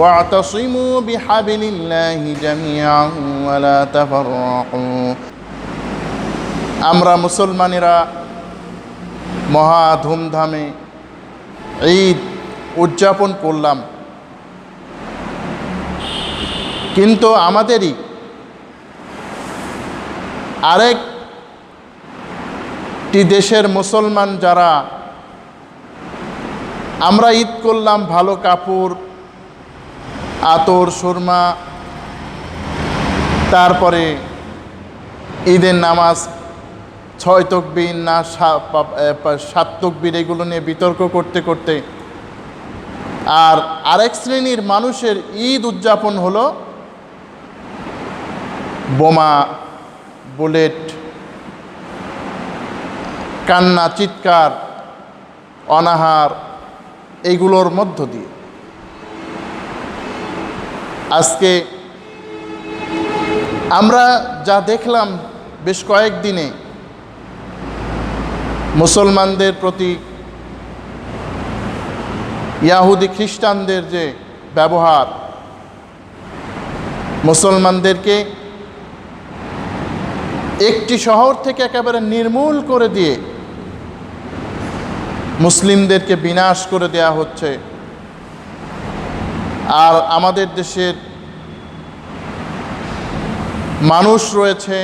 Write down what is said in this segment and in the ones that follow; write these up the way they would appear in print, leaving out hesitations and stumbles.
ওয়াতাসিমু বিহাবিলিল্লাহি জামিআন ওয়া লা তাফাররাকু। আমরা মুসলমানেরা মহা ধুমধামে ঈদ উদযাপন করলাম, কিন্তু আমাদেরই আরেকটি দেশের মুসলমান যারা, আমরা ঈদ করলাম ভালো কাপড়, আতর, সুরমা, তারপরে ঈদের নামাজ 6 তাকবীর না 7 তাকবীর এগুলো নিয়ে বিতর্ক করতে করতে, আর আরেক শ্রেণীর মানুষের ঈদ উদযাপন হলো বোমা, বুলেট, কান্না, চিৎকার, অনাহার, এইগুলোর মধ্য দিয়ে। আজকে আমরা যা দেখলাম বেশ কয়েকদিনে, মুসলমানদের প্রতি ইয়াহুদি খ্রিস্টানদের যে ব্যবহার, মুসলমানদেরকে একটি শহর থেকে একেবারে নির্মূল করে দিয়ে মুসলিমদেরকে বিনাশ করে দেয়া হচ্ছে। আর আমাদের দেশের মানুষ রয়েছে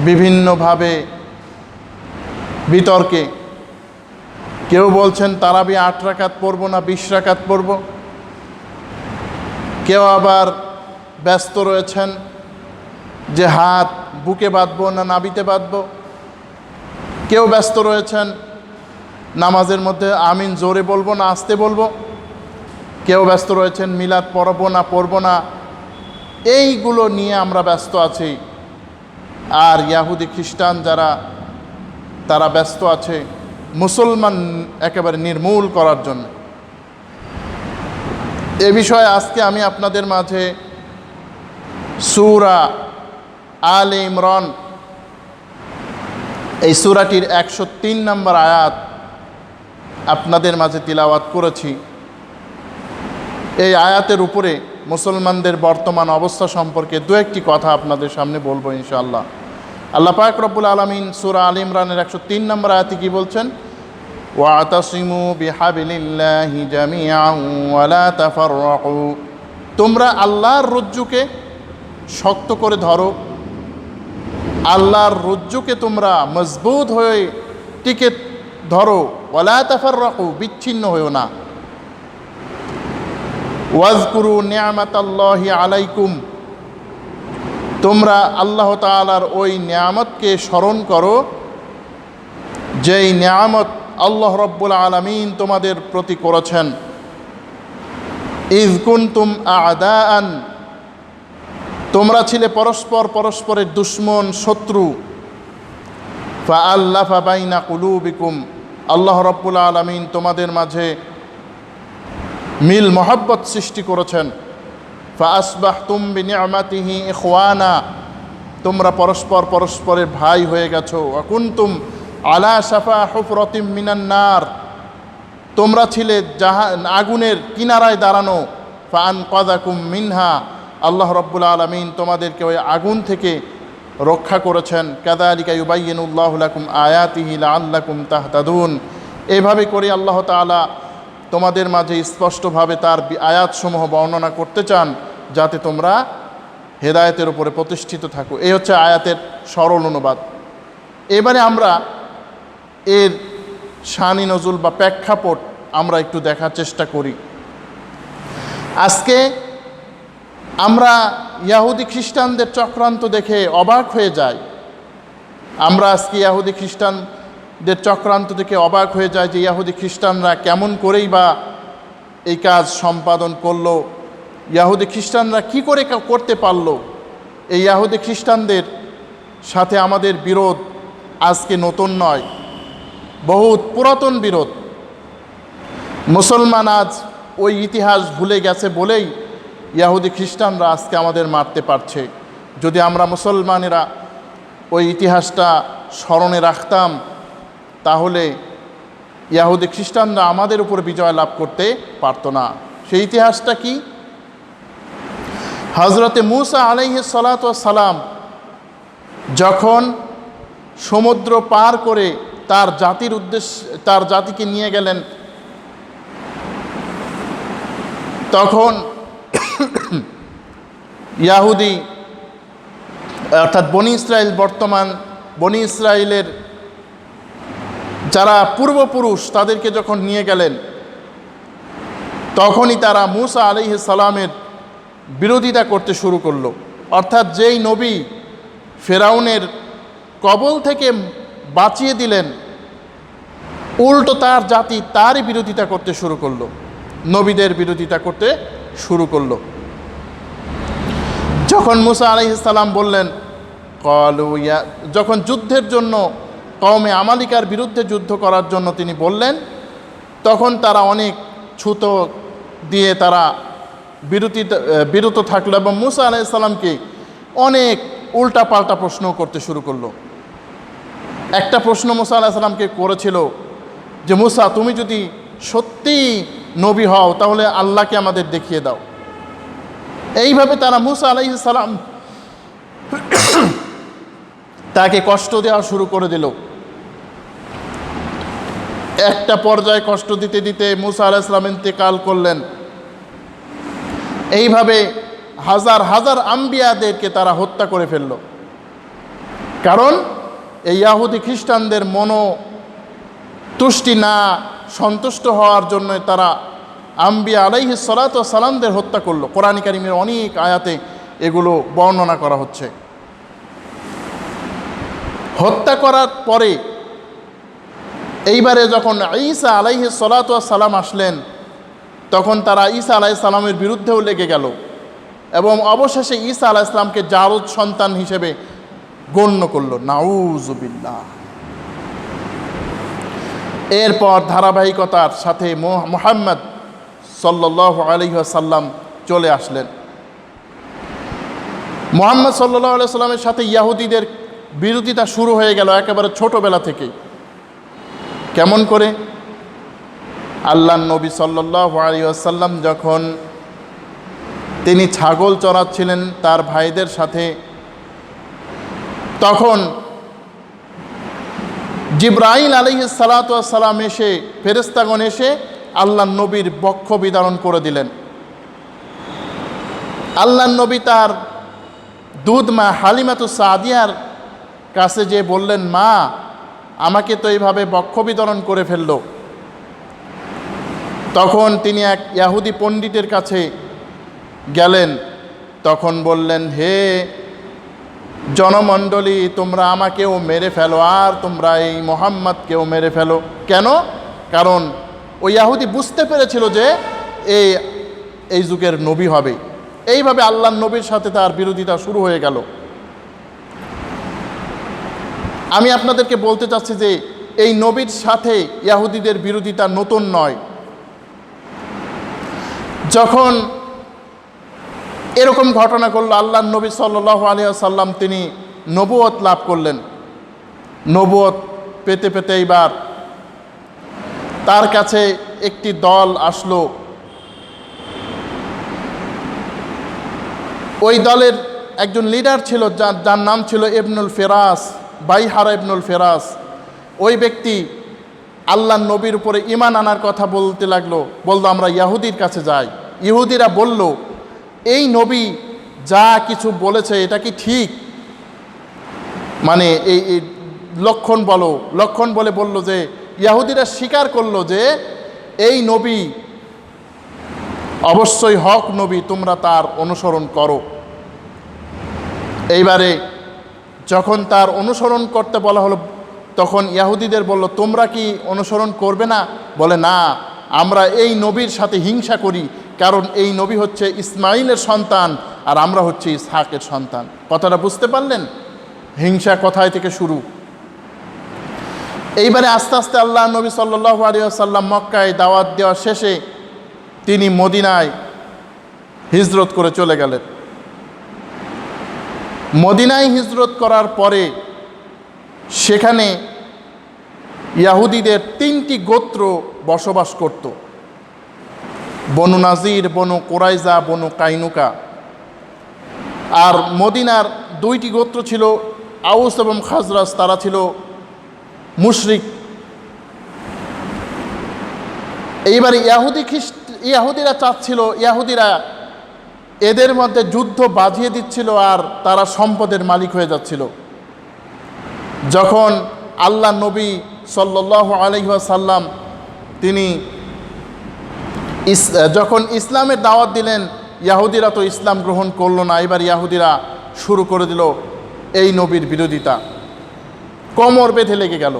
বিভিন্নভাবে বিতর্কে। কেউ বলছেন তারাবি 8 রাকাত পড়ব না 20 রাকাত পড়ব, কেউ আবার ব্যস্ত রয়েছেন যে হাত বুকে বাঁধবো না নাভিতে বাঁধবো, কেউ ব্যস্ত রয়েছেন নামাজের মধ্যে আমিন জোরে বলবো না আস্তে বলবো, কেউ ব্যস্ত রয়েছেন মিলাদ পড়বো না পড়বো না। এইগুলো নিয়ে আমরা ব্যস্ত আছি। আর ইয়াহুদি খ্রিস্টান যারা, তারা ব্যস্ত আছে মুসলমান একেবারে নির্মূল করার জন্য। এ বিষয়ে আজকে আমি আপনাদের মাঝে সূরা আলে ইমরান, এই সূরাটির 103 নম্বর আয়াত আপনাদের মাঝে তিলাওয়াত করেছি। এই আয়াতের উপরে মুসলমানদের বর্তমান অবস্থা সম্পর্কে দু একটি কথা আপনাদের সামনে বলবো ইনশাআল্লাহ। আল্লাহ পাক রব্বুল আলামিন সূরা আলে ইমরানের 103 নম্বর আয়াতে কি বলছেন? ওয়াতাসিমু বিহাবিলিল্লাহি জামিআন ওয়া লা তাফাররাকু। তোমরা আল্লাহর রজ্জুকে শক্ত করে ধরো, আল্লাহর রজ্জুকে তোমরা মজবুত হয়ে টিকে ধরো। ওয়া লা তাফাররাকু, বিচ্ছিন্ন হয়েও না। ওয়াজকুরু নি'মাতাল্লাহি আলাইকুম, তোমরা আল্লাহ তাআলার ওই নিয়ামতকে স্মরণ করো যেই নিয়ামত আল্লাহ রব্বুল আলামিন তোমাদের প্রতি করেছেন। ইয কুনতুম আ'দাআন, তোমরা ছিলে পরস্পরের দুশমন, শত্রু। ফাআল্লাফা বাইনা কুলুবিকুম, আল্লাহ রব্বুল আলামিন তোমাদের মাঝে মিল মহব্বত সৃষ্টি করেছেন। ফাআসবাহতুম বিনি'মাতিহি ইখওয়ানা, তোমরা পরস্পরের ভাই হয়ে গেছো। ওয়া কুনতুম আলা শাফা হুফরাতিম মিনান নার, তোমরা ছিলে আগুনের কিনারায় দাঁড়ানো। ফাআনকাযাকুম মিনহা, আল্লাহ রাব্বুল আলামিন তোমাদেরকে ওই আগুন থেকে রক্ষা করেছেন। কাযালিকা ইউবাইয়িনুল্লাহু লাকুম আয়াতিহি লাআল্লাকুম তাহতাদুন, এভাবে করে আল্লাহ তাআলা তোমাদের মাঝে স্পষ্টভাবে তার আয়াতসমূহ বর্ণনা করতে চান যাতে তোমরা হেদায়েতের উপরে প্রতিষ্ঠিত থাকো। এই হচ্ছে আয়াতের সরল অনুবাদ। এবারে আমরা এর শানি নজুল বা প্রেক্ষাপট আমরা একটু দেখার চেষ্টা করি। আজকে আমরা ইয়াহুদি খ্রিস্টানদের চক্রান্ত দেখে অবাক হয়ে যাই। আমরা আজকে ইয়াহুদি খ্রিস্টানদের চক্রান্ত দেখে অবাক হয়ে যায় যে ইয়াহুদি খ্রিস্টানরা কেমন করেই বা এই কাজ সম্পাদন করলো, ইয়াহুদি খ্রিস্টানরা কি করে করতে পারলো। এই ইয়াহুদি খ্রিস্টানদের সাথে আমাদের বিরোধ আজকে নতুন নয়, বহুত পুরাতন বিরোধ। মুসলমান আজ ওই ইতিহাস ভুলে গেছে বলেই ইয়াহুদি খ্রিস্টানরা আজকে আমাদের মারতে পারছে। যদি আমরা মুসলমানেরা ওই ইতিহাসটা স্মরণে রাখতাম তাহলে ইয়াহুদি খ্রিস্টানরা আমাদের উপর বিজয় লাভ করতে পারত না। সেই ইতিহাসটা কি? হযরতে মূসা আলাইহিস সালাতু ওয়াস সালাম যখন সমুদ্র পার করে তার জাতিকে নিয়ে গেলেন, তখন ইয়াহুদি অর্থাৎ বনি ইসরাইল, বর্তমান বনি ইসরাইলের যারা পূর্বপুরুষ তাদেরকে যখন নিয়ে গেলেন, তখনই তারা মূসা আলাইহিস সালামের বিরোধিতা করতে শুরু করলো। অর্থাৎ যেই নবী ফেরাউনের কবল থেকে বাঁচিয়ে দিলেন, উল্টো তার জাতি তারই বিরোধিতা করতে শুরু করলো, নবীদের বিরোধিতা করতে শুরু করলো। যখন মূসা আলাইহিস সালাম বললেন, যখন যুদ্ধের জন্য কওমে আমালিকার বিরুদ্ধে যুদ্ধ করার জন্য তিনি বললেন, তখন তারা অনেক ছুতো দিয়ে তারা বিরত থাকলো এবং মূসা আলাইহিস সালামকে অনেক উল্টাপাল্টা প্রশ্ন করতে শুরু করলো। একটা প্রশ্ন মূসা আলাইহিস সালামকে করেছিল যে, মূসা, তুমি যদি সত্যিই নবী হও তাহলে আল্লাহকে আমাদের দেখিয়ে দাও। এইভাবে তারা মূসা আলাইহিস সালাম তাকে কষ্ট দেওয়া শুরু করে দিল। একটা পর্যায়ে কষ্ট দিতে দিতে মূসা আলাইহিস সালাম ইন্তেকাল করলেন। এইভাবে হাজার হাজার আম্বিয়াদেরকে তারা হত্যা করে ফেলল। কারণ এই ইহুদি খ্রিস্টানদের তুষ্টি না সন্তুষ্ট হওয়ার জন্য তারা আম্বিয়া আলাইহিস সালাতু ওয়াস সালামদের হত্যা করলো। কোরআন কারীমের অনেক আয়াতে এগুলো বর্ণনা করা হচ্ছে। হত্যা করার পরে এইবারে যখন ঈসা আলাইহিস সালাতু ওয়াস সালাম আসলেন, তখন তারা ঈসা আলাইহিস সালামের বিরুদ্ধেও লেগে গেল এবং অবশেষে ঈসা আলাইহিস সালামকে জারদ সন্তান হিসেবে গণ্য করলো। নাউযুবিল্লাহ। এরপর ধারাবাহিকতার সাথে মুহাম্মদ সাল্লাল্লাহু আলাইহি ওয়াসাল্লাম চলে আসলেন। মুহাম্মদ সাল্লাল্লাহু আলাইহি ওয়াসাল্লামের সাথে ইহুদিদের বিরোধিতা শুরু হয়ে গেল একেবারে ছোটবেলা থেকেই। কেমন করে? আল্লাহর নবী সাল্লাল্লাহু আলাইহি ওয়াসাল্লাম যখন তিনি ছাগল চড়াচ্ছিলেন তার ভাইদের সাথে, তখন জিবরাইল আলাইহিস সালাতু ওয়াস সালাম এসে, ফেরেশতাগণ এসে আল্লাহর নবীর বক্ষ বিদারণ করে দিলেন। আল্লাহর নবী তার দুধ মা হালিমাতুস সাদিয়ার কাছে যে বললেন, মা, আমাকে তো এইভাবে বক্ষ বিতরণ করে ফেলল। তখন তিনি এক ইহুদি পণ্ডিতের কাছে গেলেন, তখন বললেন, হে জনমণ্ডলী, তোমরা আমাকেও মেরে ফেলো আর তোমরা এই মুহাম্মদকেও মেরে ফেলো। কেন? কারণ ওই ইহুদি বুঝতে পেরেছিল যে এই যুগের নবী হবে। এইভাবে আল্লাহর নবীর সাথে তার বিরোধিতা শুরু হয়ে গেল। আমি আপনাদেরকে বলতে চাচ্ছি যে এই নবীর সাথে ইহুদিদের বিরোধিতা নতুন নয়। যখন এরকম ঘটনা করলো, আল্লাহর নবী সাল্লাল্লাহু আলাইহি ওয়াসাল্লাম তিনি নবুয়ত লাভ করলেন। নবুয়ত পেতে পেতে এইবার তার কাছে একটি দল আসলো। ওই দলের একজন লিডার ছিল যার নাম ছিল ইবনুল ফেরাস, বাইহারা ইবনুল ফেরাস। ওই ব্যক্তি আল্লাহর নবীর উপরে ঈমান আনার কথা বলতে লাগলো। বললো, আমরা ইহুদির কাছে যাই। ইহুদিরা বলল, এই নবী যা কিছু বলেছে এটা কি ঠিক? মানে এই লক্ষণ বলে বলল যে, ইহুদিরা স্বীকার করলো যে এই নবী অবশ্যই হক নবী, তোমরা তার অনুসরণ করো। এইবারে যখন তার অনুসরণ করতে বলা হলো, তখন ইহুদিদের বলল, তোমরা কি অনুসরণ করবে না? বলে, না, আমরা এই নবীর সাথে হিংসা করি, কারণ এই নবী হচ্ছে ইসমাইলের সন্তান আর আমরা হচ্ছে ইসহাকের সন্তান। কথাটা বুঝতে পারলেন? হিংসা কোথায় থেকে শুরু। এইবারে আস্তে আস্তে আল্লাহ নবী সাল্লাল্লাহু আলাইহি ওয়াসাল্লাম মক্কায় দাওয়াত দেওয়া শেষে তিনি মদিনায় হিজরত করে চলে গেলেন। মদিনায় হিজরত করার পরে সেখানে ইহুদিদের 3টি গোত্র বসবাস করত। বনু নাজির, বনু কুরাইজা, বনু কাইনুকা। আর মদিনার দুইটি গোত্র ছিল, আউস এবং খাজরাজ, তারা ছিল মুশরিক। এইবার ইয়াহুদিরা চাচ্ছিল, ইয়াহুদিরা এদের মধ্যে যুদ্ধ বাজিয়ে দিচ্ছিল আর তারা সম্পদের মালিক হয়ে যাচ্ছিল। যখন আল্লাহ নবী সাল্লাল্লাহু আলাইহি ওয়াসাল্লাম তিনি যখন ইসলামের দাওয়াত দিলেন, ইয়াহুদিরা তো ইসলাম গ্রহণ করলো না। এবার ইয়াহুদিরা শুরু করে দিল এই নবীর বিরোধিতা, কোমর বেঁধে লেগে গেল।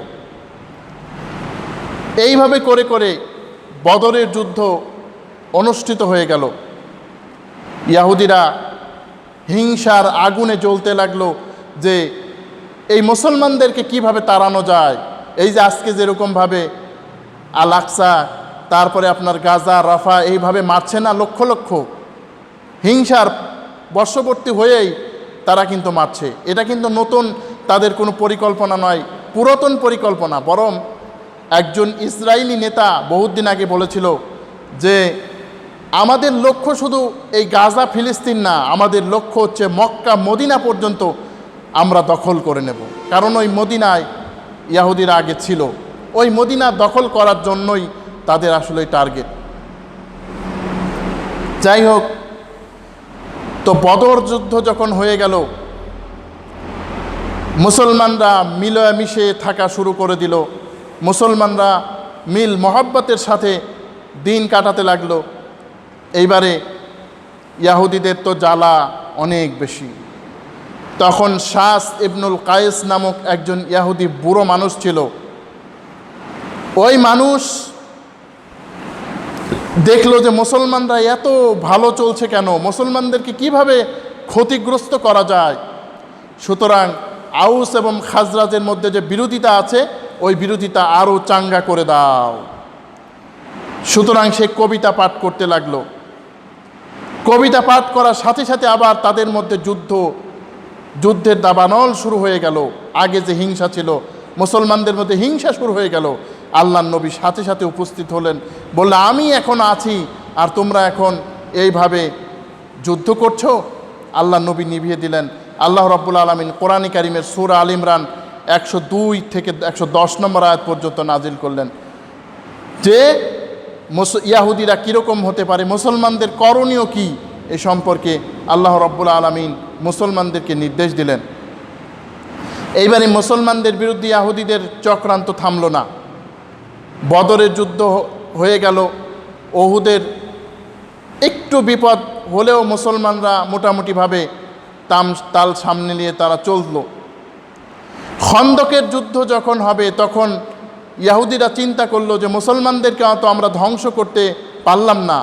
এইভাবে করে করে বদরের যুদ্ধ অনুষ্ঠিত হয়ে গেল। ইয়াহুদিরা হিংসার আগুনে জ্বলতে লাগলো যে এই মুসলমানদেরকে কিভাবে তাড়ানো যায়। এই যে আজকে যেরকমভাবে আল আকসা, তারপরে আপনার গাজা, রাফা, এইভাবে মারছে না লক্ষ লক্ষ, হিংসার বশবর্তী হয়েই তারা কিন্তু মারছে। এটা কিন্তু নতুন তাদের কোনো পরিকল্পনা নয়, পুরাতন পরিকল্পনা। বরং একজন ইসরায়েলি নেতা বহুত দিন আগে বলেছিল যে আমাদের লক্ষ্য শুধু এই গাজা ফিলিস্তিন না, আমাদের লক্ষ্য হচ্ছে মক্কা মদিনা পর্যন্ত আমরা দখল করে নেব। কারণ ওই মদিনায় ইয়াহুদিরা আগে ছিল, ওই মদিনা দখল করার জন্যই তাদের আসলে টার্গেট। যাই হোক, তো বদর যুদ্ধ যখন হয়ে গেল, মুসলমানরা মিলেমিশে থাকা শুরু করে দিল, মুসলমানরা মিল মহব্বতের সাথে দিন কাটাতে লাগলো। এইবারে ইয়াহুদিদের তো জ্বালা অনেক বেশি। তখন শাস ইবনুল কায়েস নামক একজন ইয়াহুদি বুড়ো মানুষ ছিল। ওই মানুষ দেখলো যে মুসলমানরা এত ভালো চলছে কেন, মুসলমানদেরকে কিভাবে ক্ষতিগ্রস্ত করা যায়। সুতরাং আউস এবং খাজরাজের মধ্যে যে বিরোধিতা আছে, ওই বিরোধিতা আরও চাঙ্গা করে দাও। সুতরাং সে কবিতা পাঠ করতে লাগলো। কবিতা পাঠ করার সাথে সাথে আবার তাদের মধ্যে যুদ্ধের দাবানল শুরু হয়ে গেল। আগে যে হিংসা ছিল, মুসলমানদের মধ্যে হিংসা শুরু হয়ে গেল। আল্লাহর নবী সাথে সাথে উপস্থিত হলেন, বললেন আমি এখন আছি আর তোমরা এখন এইভাবে যুদ্ধ করছো। আল্লাহর নবী নিভিয়ে দিলেন। আল্লাহ রাব্বুল আলামিন কোরআন কারীমের সূরা আল ইমরান 102 থেকে 110 নম্বর আয়াত পর্যন্ত নাজিল করলেন যে ইয়াহুদিরা কীরকম হতে পারে, মুসলমানদের করণীয় কি, এ সম্পর্কে আল্লাহ রাব্বুল আলামিন মুসলমানদেরকে নির্দেশ দিলেন। এইবারে মুসলমানদের বিরুদ্ধে ইয়াহুদিদের চক্রান্ত থামল না। বদরের যুদ্ধ হয়ে গেল। ওহুদের একটু বিপদ হলেও মুসলমানরা মোটামুটিভাবে তাল সামনে নিয়ে তারা চলল। খন্দকের যুদ্ধ যখন হবে, তখন ইয়াহুদিরা চিন্তা করলো যে মুসলমানদেরকে তো আমরা ধ্বংস করতে পারলাম না,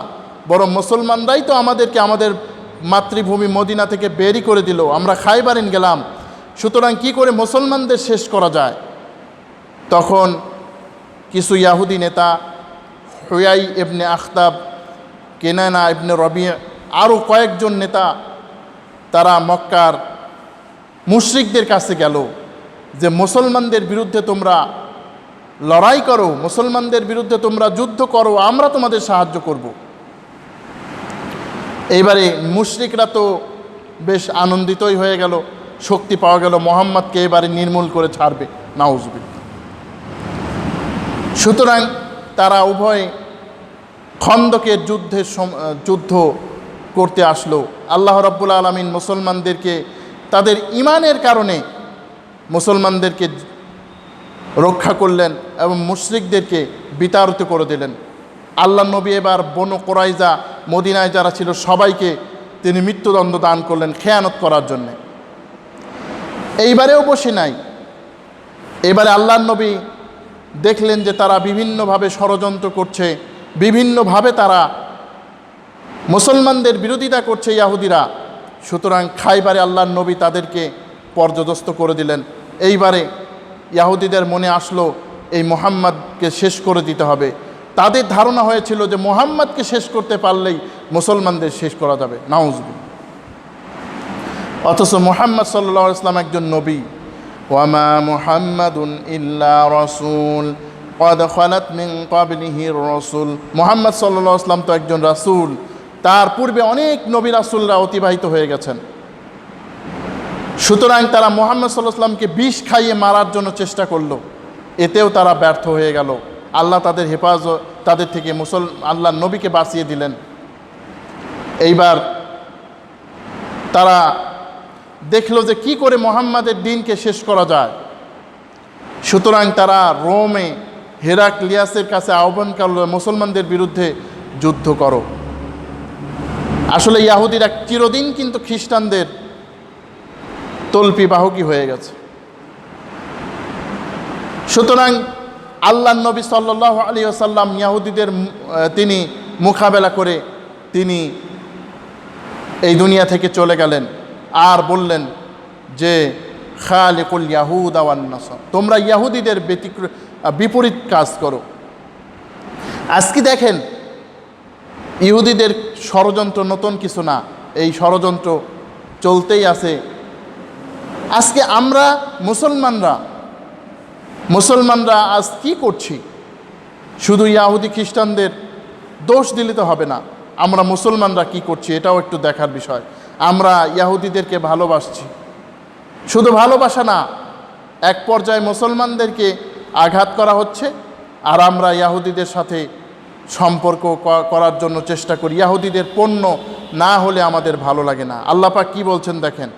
বরং মুসলমানরাই তো আমাদেরকে আমাদের মাতৃভূমি মদিনা থেকে বেরি করে দিল, আমরা খায়বারিন গেলাম। সুতরাং কি করে মুসলমানদের শেষ করা যায়। তখন কিছু ইয়াহুদি নেতা, হুয়াই ইবনে আখতাব, কেনানা ইবনে রবি, আরও কয়েকজন নেতা, তারা মক্কার মুশরিকদের কাছে গেল যে মুসলমানদের বিরুদ্ধে তোমরা লড়াই করো, মুসলমানদের বিরুদ্ধে তোমরা যুদ্ধ করো, আমরা তোমাদের সাহায্য করব। এইবারে মুশরিকরা তো বেশ আনন্দিতই হয়ে গেল, শক্তি পাওয়া গেল, মুহাম্মদকে এবারে নির্মূল করে ছাড়বে, নাউজুবিল্লাহ। সুতরাং তারা উভয় খন্দকের যুদ্ধ করতে আসলো। আল্লাহ রাব্বুল আলামিন মুসলমানদেরকে তাদের ঈমানের কারণে মুসলমানদেরকে রক্ষা করলেন এবং মুশরিকদেরকে বিতাড়িত করে দিলেন। আল্লাহ নবী এবার বনু কুরাইজা, মদিনায় যারা ছিল সবাইকে তিনি মৃত্যুদণ্ড দান করলেন খেয়ানত করার জন্যে। এইবারেও বসে নাই। এবারে আল্লাহর নবী দেখলেন যে তারা বিভিন্নভাবে ষড়যন্ত্র করছে, বিভিন্নভাবে তারা মুসলমানদের বিরোধিতা করছে ইয়াহুদিরা। সুতরাং খাইবারে আল্লাহর নবী তাদেরকে পর্যদস্ত করে দিলেন। এইবারে ইয়াহুদিদের মনে আসলো এই মুহাম্মদকে শেষ করে দিতে হবে। তাদের ধারণা হয়েছিল যে মুহাম্মদকে শেষ করতে পারলেই মুসলমানদের শেষ করা যাবে, নাউজুবিল্লাহ। অথচ মুহাম্মদ সাল্লাল্লাহু আলাইহি ওয়াসাল্লাম একজন নবী। ওয়ামা মুহাম্মাদুন ইল্লা রাসূল ক্বাদ খালাত মিন ক্বাবলিহির রাসূল, মুহাম্মদ সাল্লাল্লাহু আলাইহি ওয়াসাল্লাম তো একজন রাসূল, তার পূর্বে অনেক নবী রাসূলরা অতিবাহিত হয়ে গেছেন। সুতরাং তারা মুহাম্মদ সাল্লাল্লাহু আলাইহি ওয়াসাল্লামকে বিষ খাইয়ে মারার জন্য চেষ্টা করলো, এতেও তারা ব্যর্থ হয়ে গেল। আল্লাহ তাদের হেফাজত, তাদের থেকে আল্লাহ নবীকে বাঁচিয়ে দিলেন। এইবার তারা দেখলো যে কি করে মুহাম্মাদের দিনকে শেষ করা যায়। সুতরাং তারা রোমে হেরাক্লিয়াসের কাছে আহ্বান করলো, মুসলমানদের বিরুদ্ধে যুদ্ধ করো। আসলে ইহুদিরা চিরদিন কিন্তু খ্রিস্টানদের তল্পি বাহকই হয়ে গেছে। সুতরাং আল্লাহ নবী সাল্লাল্লাহু আলাইহি ওয়াসাল্লাম ইহুদিদের তিনি মোকাবেলা করে তিনি এই দুনিয়া থেকে চলে গেলেন আর বললেন যে খালিকুল ইয়াহুদা ওয়ান নাসার, তোমরা ইহুদিদের বিপরীত কাজ করো। আজকে দেখেন ইহুদিদের ষড়যন্ত্র নতুন কিছু না, এই ষড়যন্ত্র চলতেই আছে। আজকে আমরা মুসলমানরা আজ কি করছি? শুধু ইহুদি খ্রিস্টানদের দোষ দিলে তো হবে না, আমরা মুসলমানরা কি করছি এটাও একটু দেখার বিষয়। আমরা ইহুদিদেরকে ভালোবাসছি, শুধু ভালোবাসা না, এক পর্যায়ে মুসলমানদেরকে আঘাত করা হচ্ছে আর আমরা ইহুদিদের সাথে সম্পর্ক করার জন্য চেষ্টা করি। ইহুদিদের পণ্য না হলে আমাদের ভালো লাগে না। আল্লাহ পাক কি বলছেন দেখেন,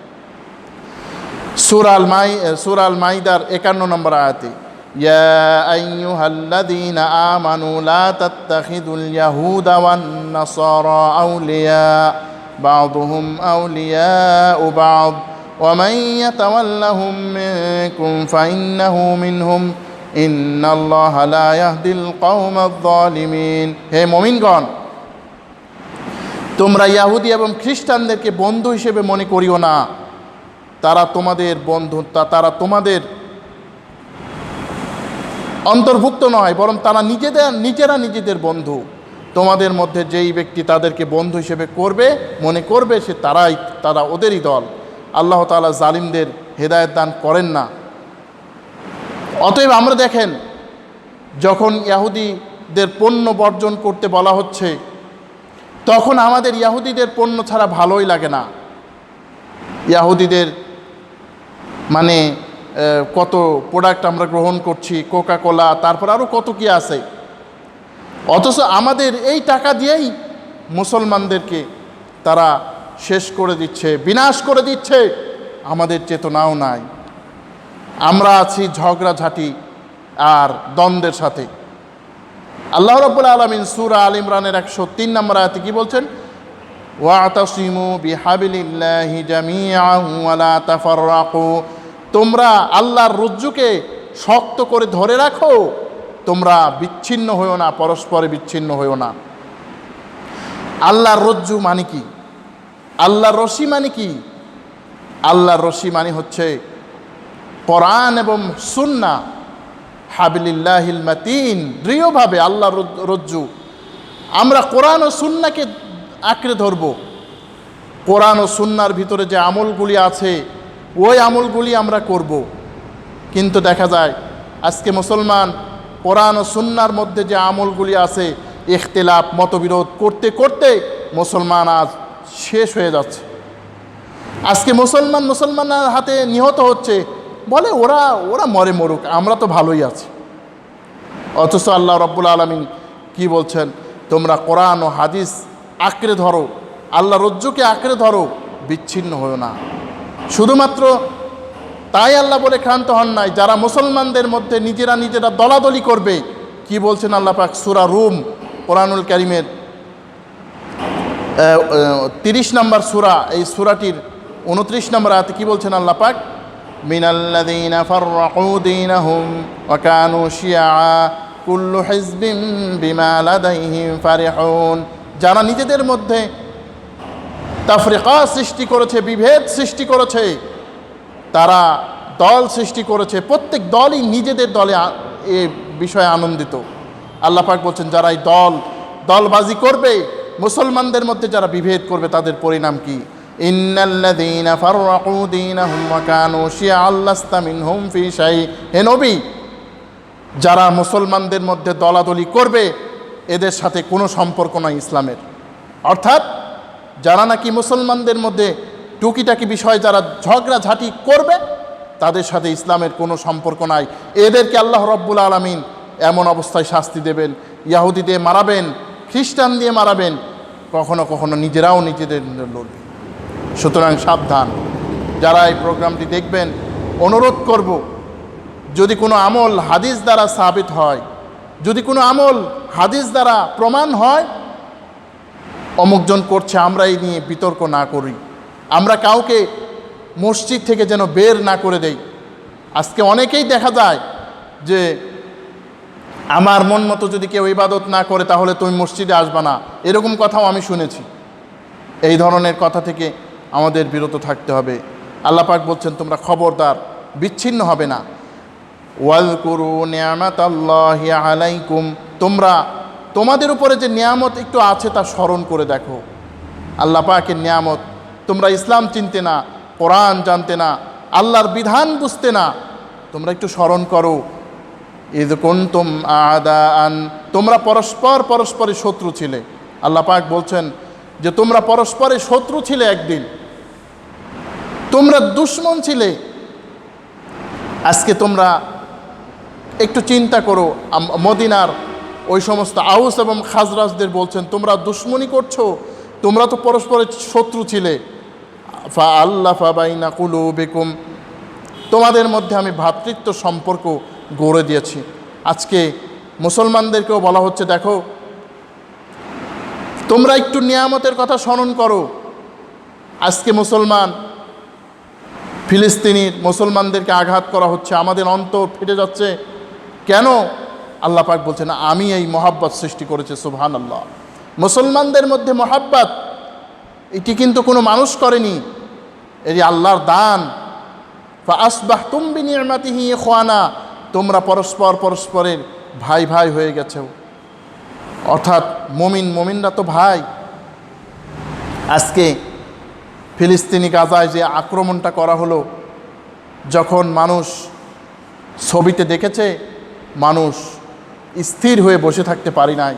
সূরা আল মাইদার 51 নম্বর আয়াতে, ইয়া আইয়ুহাল্লাযীনা আমানু লা তাত্তাখিযুল ইয়াহুদা ওয়ান নাসারা আউলিয়া বা'দুহুম আউলিয়াউ বা'দ ওয়া মান ইয়াতাওয়াল্লাহুম মিনকুম ফাইন্নাহু মিনহুম ইন্নাল্লাহা লা ইয়াহদিল কওমায যালিমিন। হে মুমিনগণ, তোমরা ইহুদি এবং খ্রিস্টানদেরকে বন্ধু হিসেবে মনে করিও না। তারা তোমাদের বন্ধু, তারা তোমাদের অন্তর্ভুক্ত নয়, বরং তারা নিজেরা নিজেদের বন্ধু। তোমাদের মধ্যে যেই ব্যক্তি তাদেরকে বন্ধু হিসেবে মনে করবে তারা ওদেরই দল। আল্লাহ তাআলা জালিমদের হেদায়েত দান করেন না। অতএব আমরা দেখেন, যখন ইহুদিদের পণ্য বর্জন করতে বলা হচ্ছে, তখন আমাদের ইহুদিদের পণ্য ছাড়া ভালোই লাগে না। ইহুদিদের মানে কত প্রোডাক্ট আমরা গ্রহণ করছি, কোকা কোলা, তারপর আরও কত কি আছে, অথচ আমাদের এই টাকা দিয়েই মুসলমানদেরকে তারা শেষ করে দিচ্ছে, বিনাশ করে দিচ্ছে। আমাদের চেতনাও নাই, আমরা আছি ঝগড়াঝাটি আর দ্বন্দ্বের সাথে। আল্লাহ রাব্বুল আলামিন সূরা আল ইমরানের 103 নম্বর আয়াতে কি বলছেন, ওয়াতাসিমু বিহাবিলিল্লাহি জামিআন ওয়া লা তাফাররাকু, তোমরা আল্লাহর রজ্জুকে শক্ত করে ধরে রাখো, তোমরা বিচ্ছিন্ন হইও না, পরস্পরে বিচ্ছিন্ন হইও না। আল্লাহর রজ্জু মানে কি? আল্লাহর রশি মানে কি? আল্লাহর রশি মানে হচ্ছে কোরআন এবং সুন্নাহ, হাবিলিল্লাহিল মাতিন, দৃঢ়ভাবে আল্লাহর রজ্জু। আমরা কোরআন ও সুন্নাহকে আঁকড়ে ধরব। কোরআন ও সুন্নাহর ভিতরে যে আমলগুলি আছে ওই আমলগুলি আমরা করব। কিন্তু দেখা যায় আজকে মুসলমান কোরআন ও সুন্নাহর মধ্যে যে আমলগুলি আছে, ইখতিলাফ মতবিরোধ করতে করতে মুসলমান আজ শেষ হয়ে যাচ্ছে। আজকে মুসলমানের হাতে নিহত হচ্ছে, বলে ওরা মরে মরুক, আমরা তো ভালোই আছি। অথচ আল্লাহ রাব্বুল আলামিন কি বলছেন, তোমরা কোরআন ও হাদিস আঁকড়ে ধরো, আল্লাহ রজ্জুকে আঁকড়ে ধরো, বিচ্ছিন্ন হও না। শুধুমাত্র তাই আল্লাহ বলে ক্ষান্ত হন নাই, যারা মুসলমানদের মধ্যে নিজেরা দলাদলি করবে। কি বলছেন আল্লাহ পাক সূরা রুম, কোরআনুল কারীমের 30 নম্বর সূরা, এই সূরাটির 29 নম্বর আয়াতে কি বলছেন আল্লাহ পাক, মিনাল্লাযীনা ফাররাকু দীনাহুম ওয়া কানু শিয়া কুল্লু হিজবিন বিমা লাদাইহিম ফারিহুন, যারা নিজেদের মধ্যে তাফরিকা সৃষ্টি করেছে, বিভেদ সৃষ্টি করেছে, তারা দল সৃষ্টি করেছে, প্রত্যেক দলই নিজেদের দলে এ বিষয়ে আনন্দিত। আল্লাহ পাক বলছেন, যারা এই দলবাজি করবে, মুসলমানদের মধ্যে যারা বিভেদ করবে, তাদের পরিণাম কি? ইন্নাল্লাযীনা ফাররাকু দীনাহুম ওয়া কানু শিয়াআন লাস্তা মিনহুম ফি শাই। হে নবী, যারা মুসলমানদের মধ্যে দলাদলি করবে এদের সাথে কোনো সম্পর্ক নয় ইসলামের। অর্থাৎ যারা নাকি মুসলমানদের মধ্যে টুকিটাকি বিষয় যারা ঝগড়াঝাটি করবে তাদের সাথে ইসলামের কোনো সম্পর্ক নাই। এদেরকে আল্লাহ রব্বুল আলামিন এমন অবস্থায় শাস্তি দেবেন, ইয়াহুদি দিয়ে মারাবেন, খ্রিস্টান দিয়ে মারাবেন, কখনো কখনো নিজেরাও নিজেদের লড়বে। সুতরাং সাবধান। যারা এই প্রোগ্রামটি দেখবেন, অনুরোধ করব, যদি কোনো আমল হাদিস দ্বারা সাবিত হয়, যদি কোনো আমল হাদিস দ্বারা প্রমাণ হয় অমুকজন করছে, আমরা এই নিয়ে বিতর্ক না করি, আমরা কাউকে মসজিদ থেকে যেন বের না করে দেই। আজকে অনেকেই দেখা যায় যে আমার মন মতো যদি কেউ ইবাদত না করে তাহলে তুমি মসজিদে আসবা না, এরকম কথাও আমি শুনেছি। এই ধরনের কথা থেকে আমাদের বিরত থাকতে হবে। আল্লাহ পাক বলছেন তোমরা খবরদার বিচ্ছিন্ন হবে না। ওয়াজকুরু নিয়ামাতাল্লাহি আলাইকুম, তোমরা তোমাদের উপরে যে নিয়ামত একটু আছে তা স্মরণ করে দেখো। আল্লাহ পাকের নিয়ামত, তোমরা ইসলাম চিনতে না, কোরআন জানতে না, আল্লাহর বিধান বুঝতে না, তোমরা একটু স্মরণ করো। ইয কুনতুম আদাআন, তোমরা পরস্পরের শত্রু ছিলে। আল্লাহ পাক বলছেন যে তোমরা পরস্পরের শত্রু ছিলে, একদিন তোমরা দুশমন ছিলে। আজকে তোমরা একটু চিন্তা করো, মদিনার ওই সমস্ত আউস এবং খাজরাজদের বলছেন তোমরা দুশমনি করছো, তোমরা তো পরস্পরের শত্রু ছিলে। ফাআল্লাফা বাইনা কুলুবিকুম, তোমাদের মধ্যে আমি ভ্রাতৃত্ব সম্পর্ক গড়ে দিয়েছি। আজকে মুসলমানদেরকেও বলা হচ্ছে দেখো তোমরা একটু নিয়ামতের কথা স্মরণ করো। আজকে ফিলিস্তিনির মুসলমানদেরকে আঘাত করা হচ্ছে, আমাদের অন্তর ফেটে যাচ্ছে। কেন? আল্লাহ পাক বলছেন আমি এই মহাব্বত সৃষ্টি করেছি। সুবহানাল্লাহ। মুসলমানদের মধ্যে মহাব্বত এটি কিন্তু কোনো মানুষ করেনি, এটি আল্লাহর দান। ফাআসবাহতুম বিনিআমাতিহি ইখওয়ানা, তোমরা পরস্পরের ভাই ভাই হয়ে গেছো। অর্থাৎ মুমিনরা তো ভাই। আজকে ফিলিস্তিনি গাজায় যে আক্রমণটা করা হলো, যখন মানুষ ছবিতে দেখেছে, মানুষ স্থির হয়ে বসে থাকতে পারি নাই।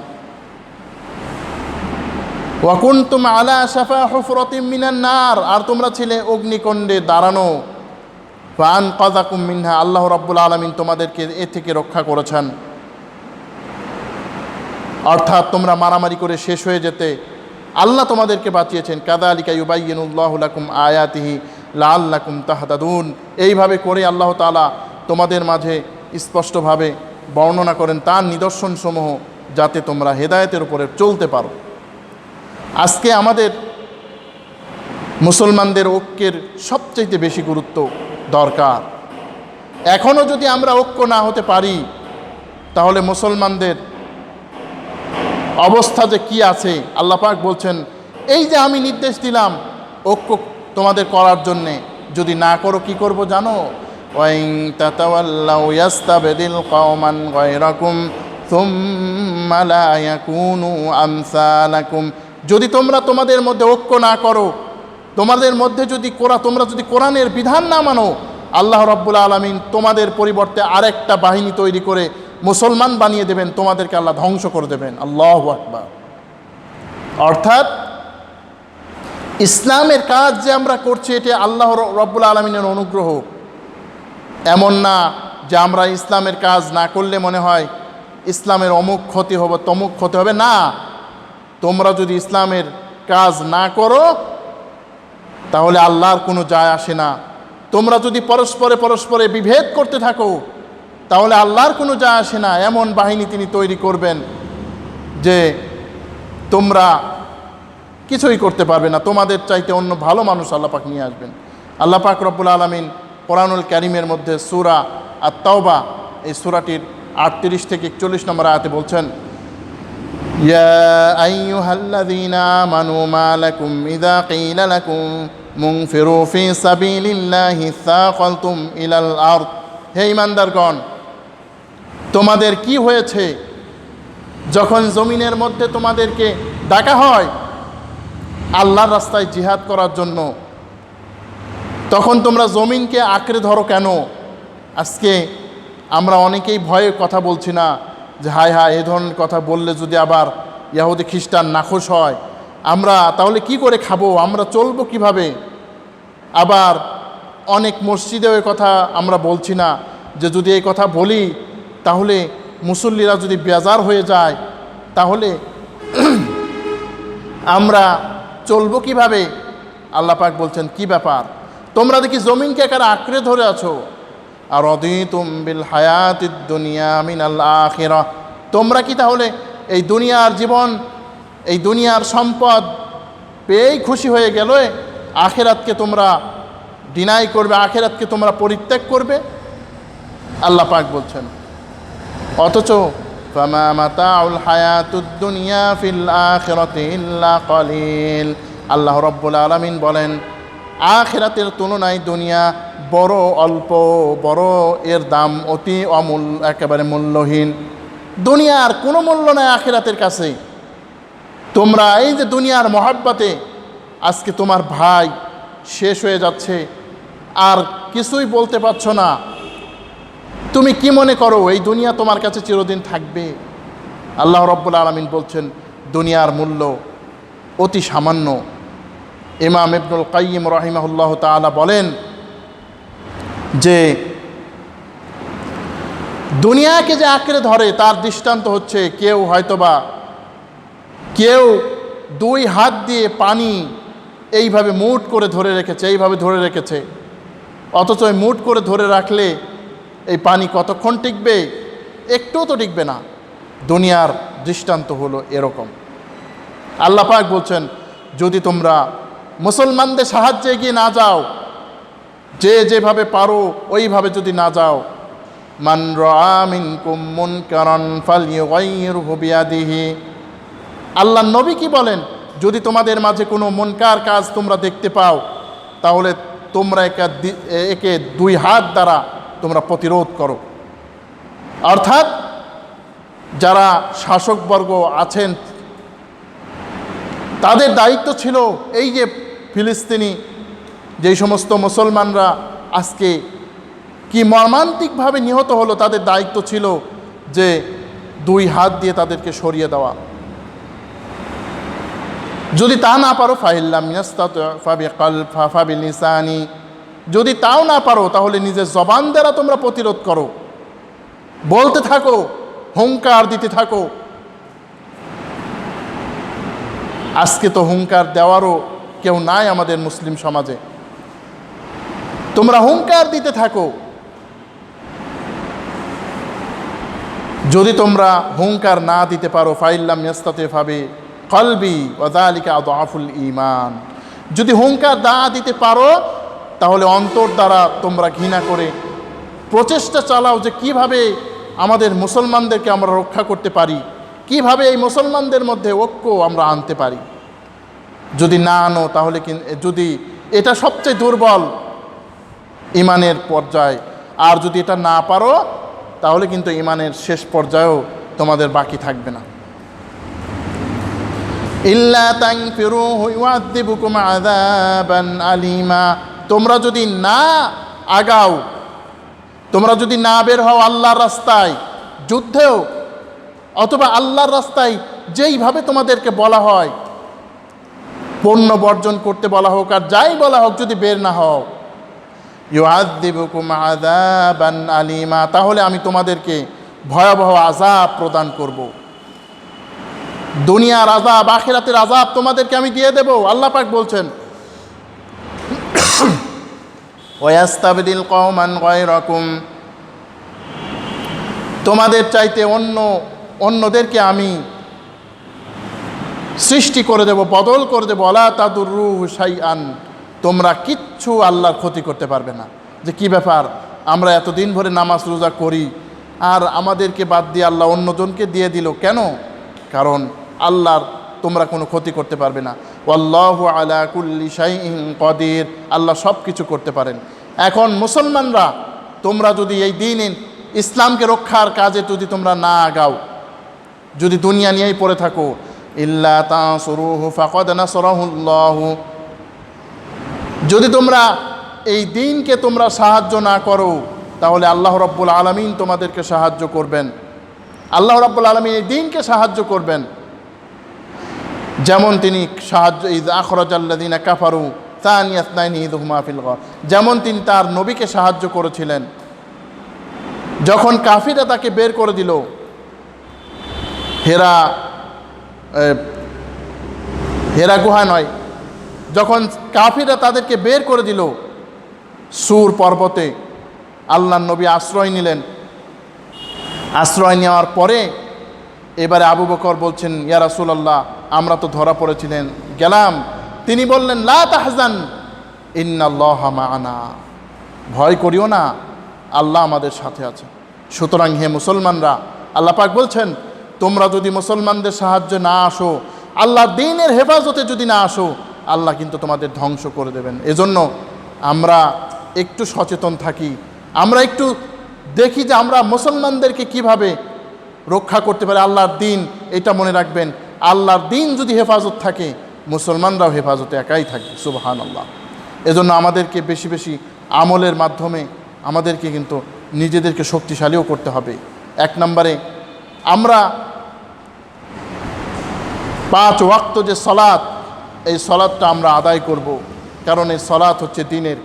ওয়া কুনতুম আলা শাফা হুফরাতিম মিনান নার, আর তোমরা ছিলে অগ্নিকুণ্ডে দাঁড়ানো। ফাআনকাযাকুম মিনহা, আল্লাহ রাব্বুল আলামিন তোমাদেরকে এ থেকে রক্ষা করেছেন। অর্থাৎ তোমরা মারামারি করে শেষ হয়ে যেতে আল্লাহ তোমাদেরকে বাঁচিয়েছেন। কাযালিকা ইউবাইয়িনুল্লাহু লাকুম আয়াতিহি লাআল্লাকুম তাহতাদুন, এইভাবে করে আল্লাহ তাআলা তোমাদের মাঝে স্পষ্টভাবে বর্ণনা করেন তার নিদর্শনসমূহ, যাতে তোমরা হেদায়েতের উপরে চলতে পারো। আজকে আমাদের মুসলমানদের ঐক্যের সবচেয়ে বেশি গুরুত্ব দরকার। এখনও যদি আমরা ঐক্য না হতে পারি তাহলে মুসলমানদের অবস্থা যে কি আছে, আল্লাহ পাক বলছেন এই যে আমি নির্দেশ দিলাম ঐক্য তোমাদের করার জন্যে, যদি না করো কি করব জানো? ওয়াইন তাতাওয়াল্লাউ ইয়াস্তাবদিল কওমান গায়রাকুম সুম্মা লা ইয়াকুনু আমসালাকুম, যদি তোমরা তোমাদের মধ্যে ঐক্য না করো, তোমাদের মধ্যে তোমরা যদি কোরআনের বিধান না মানো, আল্লাহ রাব্বুল আলামিন তোমাদের পরিবর্তে আরেকটা বাহিনী তৈরি করে মুসলমান বানিয়ে দেবেন, তোমাদেরকে আল্লাহ ধ্বংস করে দেবেন। আল্লাহু আকবার। অর্থাৎ ইসলামের কাজ যে আমরা করছি এটি আল্লাহ রাব্বুল আলামিনের অনুগ্রহ। এমন না যে আমরা ইসলামের কাজ না করলে মনে হয় ইসলামের অমুক ক্ষতি হবে তমুক ক্ষতি হবে। না, তোমরা যদি ইসলামের কাজ না করো তাহলে আল্লাহর কোনো যায় আসে না। তোমরা যদি পরস্পরে বিভেদ করতে থাকো তাহলে আল্লাহর কোনো যায় আসে না। এমন বাহিনী তিনি তৈরি করবেন যে তোমরা কিছুই করতে পারবে না, তোমাদের চাইতে অন্য ভালো মানুষ আল্লাহ পাক নিয়ে আসবেন। আল্লাহ পাক রব্বুল আলামিন কোরআনুল কারীমের মধ্যে সূরা আত-তাওবা, এই সূরাটির 38 থেকে 41 নম্বর আয়াতে বলছেন, ইয়া আইয়ুহাল্লাযীনা আমানু মা লাকুম ইযা ক্বিলা লাকুম মুনফিরু ফি সাবিলিল্লাহি সাকালতুম ইলাল আরদ, হে ঈমানদারগণ, তোমাদের কি হয়েছে যখন জমিনের মধ্যে তোমাদেরকে ডাকা হয় আল্লাহর রাস্তায় জিহাদ করার জন্য, তখন তোমরা জমিনকে আঁকড়ে ধরো কেন? আজকে আমরা অনেকেই ভয়ে কথা বলছি না যে হায় হায় এ ধরনের কথা বললে যদি আবার ইহুদি খ্রিস্টান নাখোশ হয়, আমরা তাহলে কি করে খাবো, আমরা চলবো কিভাবে? আবার অনেক মসজিদেও এই কথা আমরা বলছি না যে যদি এই কথা বলি তাহলে মুসল্লিরা যদি বেজার হয়ে যায় তাহলে আমরা চলবো কিভাবে? আল্লাহ পাক বলছেন কি ব্যাপার, তোমরা দেখি জমিনকে একারে আঁকড়ে ধরে আছো। আর রাদিতুম বিল হায়াতিদ দুনিয়া মিনাল আখিরাহ, তোমরা কি তাহলে এই দুনিয়ার জীবন, এই দুনিয়ার সম্পদ পেয়েই খুশি হয়ে গেলে আখিরাতকে তোমরা ডিনাই করবে, আখিরাতকে তোমরা পরিত্যাগ করবে? আল্লাহ পাক বলছেন অথচ ফামা মাতাউল হায়াতুদ দুনিয়া ফিল আখিরাতি ইল্লা কলিল, আল্লাহ রাব্বুল আলামিন বলেন আখিরাতের তুলনায় দুনিয়া বড় অল্প, বড় এর দাম অতি অমূল্য, একেবারে মূল্যহীন। দুনিয়ার কোনো মূল্য নাই আখিরাতের কাছে। তোমরা এই যে দুনিয়ার মহাব্বতে আজকে তোমার ভাই শেষ হয়ে যাচ্ছে আর কিছুই বলতে পারছো না, তুমি কি মনে করো এই দুনিয়া তোমার কাছে চিরদিন থাকবে? আল্লাহ রাব্বুল আলামিন বলছেন দুনিয়ার মূল্য অতি সামান্য। ইমাম ইবনুল কাইয়িম রাহিমাহুল্লাহ তাআলা বলেন যে দুনিয়াকে যে আঁকড়ে ধরে তার দৃষ্টান্ত হচ্ছে কেউ 2 হাত দিয়ে পানি এইভাবে মুঠ করে ধরে রেখেছে, এইভাবে ধরে রেখেছে, অথচ মুঠ করে ধরে রাখলে এই পানি কতক্ষণ টিকবে? একটুও তো টিকবে না। দুনিয়ার দৃষ্টান্ত হলো এরকম। আল্লাহ পাক বলছেন যদি তোমরা মুসলমানদের সাহায্যে এগিয়ে না যাও, যে যেভাবে পারো ওইভাবে যদি না যাও, মান রাআ মিনকুম মুনকারান ফালইউগাইয়িরহু বিয়াদিহি, আল্লাহর নবী কি বলেন, যদি তোমাদের মাঝে কোনো মুনকার কাজ তোমরা দেখতে পাও তাহলে তোমরা একে 2 হাত দ্বারা তোমরা প্রতিরোধ করো। অর্থাৎ যারা শাসকবর্গ আছেন তাদের দায়িত্ব ছিল এই যে ফিলিস্তিনি যেই সমস্ত মুসলমানরা আজকে কি মর্মান্তিকভাবে নিহত হলো, তাদের দায়িত্ব ছিল যে 2 হাত দিয়ে তাদেরকে সরিয়ে দেওয়া। যদি তা না পারো ফাইল্লাম ফাবিলিসানি, যদি তাও না পারো তাহলে নিজের জবান দ্বারা তোমরা প্রতিরোধ করো, বলতে থাকো, হুঙ্কার দিতে থাকো। আজকে তো হুঙ্কার দেওয়ারও কেউ নাই আমাদের মুসলিম সমাজে। তোমরা হুঙ্কার দিতে থাকো। যদি তোমরা হুঙ্কার না দিতে পারো ফাইল্লাম ইয়াস্তাতি ফাবি কলবি ওয়া যালিকা আযআফুল ঈমান, যদি হুঙ্কার না দিতে পারো তাহলে অন্তর দ্বারা তোমরা ঘৃণা করে প্রচেষ্টা চালাও যে কিভাবে আমাদের মুসলমানদেরকে আমরা রক্ষা করতে পারি, কিভাবে এই মুসলমানদের মধ্যে ঐক্য আমরা আনতে পারি। যদি না আনো তাহলে যদি এটা সবচেয়ে দুর্বল ঈমানের পর্যায়, আর যদি এটা না পারো তাহলে কিন্তু ঈমানের শেষ পর্যায়েও তোমাদের বাকি থাকবে না। ইল্লা তানফিরুহু ইউআযিবুকুম আযাবান আলীমা, তোমরা যদি না আগাও, তোমরা যদি না বের হও আল্লাহর রাস্তায় যুদ্ধেও, অথবা আল্লাহর রাস্তায় যেইভাবে তোমাদেরকে বলা হয় পণ্য বর্জন করতে বলা হোক আর যাই বলা হোক, যদি বের না হও ইউআযিবুকুম আযাবান আলীমা, তাহলে আমি তোমাদেরকে ভয়াবহ আযাব প্রদান করব। দুনিয়ার আযাব, আখিরাতের আযাব তোমাদেরকে আমি দিয়ে দেব। আল্লাহ পাক বলছেন ওয়াস্তাবদিল কওমান গায়রাকুম, তোমাদের চাইতে অন্যদেরকে আমি সৃষ্টি করে দেব, বদল করে দেব। ওয়ালা তাদুররুহু শাইআন, তোমরা কিচ্ছু আল্লাহর ক্ষতি করতে পারবে না। যে কি ব্যাপার, আমরা এতদিন ধরে নামাজ রোজা করি আর আমাদেরকে বাদ দিয়ে আল্লাহ অন্যজনকে দিয়ে দিল কেন? কারণ আল্লাহর তোমরা কোনো ক্ষতি করতে পারবে না। ওয়াল্লাহু আলা কুল্লি শাইইন কদির, আল্লাহ সব কিছু করতে পারেন। এখন মুসলমানরা তোমরা যদি এই দিন ইসলামকে রক্ষার কাজে যদি তোমরা না আগাও, যদি দুনিয়া নিয়েই পড়ে থাকো, ইল্লা তানসুরুহু ফাকাদ নাসরাহুল্লাহু, যদি তোমরা এই দিনকে তোমরা সাহায্য না করো তাহলে আল্লাহ রাব্বুল আলামিন তোমাদেরকে সাহায্য করবেন, আল্লাহ রাব্বুল আলামিন এই দ্বীনকে সাহায্য করবেন। যেমন তিনি সাহায্য ইয আখরাজাল্লাযীনা কাফারু সানিয়া ইসনাইনি ইয হুমা ফিল গার, যেমন তিনি তার নবীকে সাহায্য করেছিলেন যখন কাফিররা তাকে বের করে দিল হেরা গুহা নয়, যখন কাফিররা তাদেরকে বের করে দিল সুর পর্বতে, আল্লাহর নবী আশ্রয় নিলেন। আশ্রয় নেওয়ার পরে এবারে আবু বকর বলছেন, ইয়া রাসূলুল্লাহ, আমরা তো ধরা পড়েছিলেন গেলাম। তিনি বললেন, লা তাহজান ইন্নাল্লাহা মা'ানা, ভয় করিও না, আল্লাহ আমাদের সাথে আছে। সুতরাং হে মুসলমানরা, আল্লাহ পাক বলছেন, তোমরা যদি মুসলমানদের সাহায্য না আসো, আল্লাহর দ্বীনের হেফাজতে যদি না আসো, আল্লাহ কিন্তু তোমাদের ধ্বংস করে দেবেন। এজন্য আমরা একটু সচেতন থাকি, আমরা একটু দেখি যে আমরা মুসলমানদেরকে কিভাবে রক্ষা করতে পারি আল্লাহর দ্বীন। এটা মনে রাখবেন, আল্লাহর দ্বীন যদি হেফাজত থাকে, মুসলমানরাও হেফাজতে একাই থাকবে। সুবহানাল্লাহ। এজন্য আমাদেরকে বেশি বেশি আমলের মাধ্যমে আমাদেরকে কিন্তু নিজেদেরকে শক্তিশালীও করতে হবে। এক নম্বরে আমরা 5 ওয়াক্ত যে সলাত, এই সলাতটা আমরা আদায় করব, কারণ এই সলাত হচ্ছে দ্বীনের